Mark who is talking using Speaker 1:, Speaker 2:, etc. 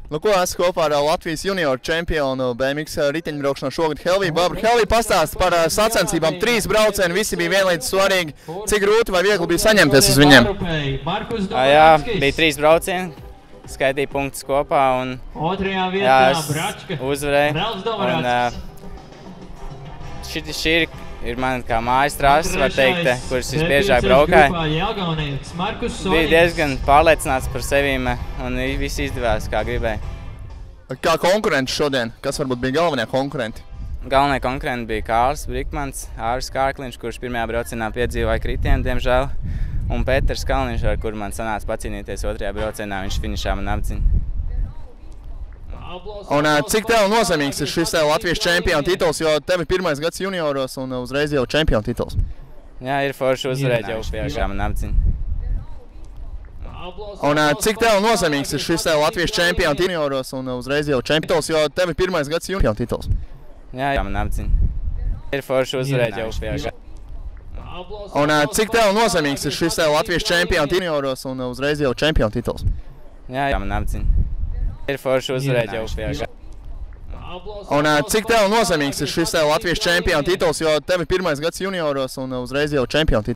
Speaker 1: Nu, ko esmu kopā ar Latvijas junioru čempionu BMX riteņbraukšanā šogad Helviju Babru. Helvija, pastāsti par sacensībām. 3 braucieni, visi bija vienlīdz svarīgi. Cik grūti vai viegli bija saņemties uz viņiem?
Speaker 2: Jā, bija 3 braucieni. Skaitīja punktus kopā un uzvarēju. Šī ir man kā mājas trases, var teikt, kuras visbiežāk braukāju. Bija diezgan pārliecināts par sevīm un viss izdevās, kā gribēju.
Speaker 1: Kā konkurenti šodien? Kas varbūt bija galvenie konkurenti?
Speaker 2: Galvenie konkurenti bija Kārlis Brikmans, Āris Kārkliņš, kurš pirmajā braucienā piedzīvoja kritienu, diemžēl, un Peters Kalniņš, ar kuru man sanāca pacīnīties otrajā braucienā, viņš finišā man apdzina.
Speaker 1: Un cik tev nozīmīgs ir šis Latvijas čempiona tituls, jo tev ir pirmais gads junioros un uzreiz jau čempiona tituls?
Speaker 2: Jā, ir forši uzvarēt jau priekšā man apdzina.
Speaker 1: Un cik tev nozīmīgs ir šis Latvijas čempiona junioros un uzreiz jau čempiona tituls, jo tev ir pirmais gads juniora tituls?
Speaker 2: Jā, man apdzina. Ir forši uzvarēt jau priekšā.
Speaker 1: Un cik tev nozīmīgs ir šis Latvijas čempiona junioros un uzreiz jau čempiona tituls?
Speaker 2: Jā, man apdzina. Ir forši uzvarēt jau priekšā.
Speaker 1: Un cik tev nozīmīgs ir šis Latvijas čempiona tituls, jo tev ir pirmais gads junioros un uzreiz jau čempiona tituls?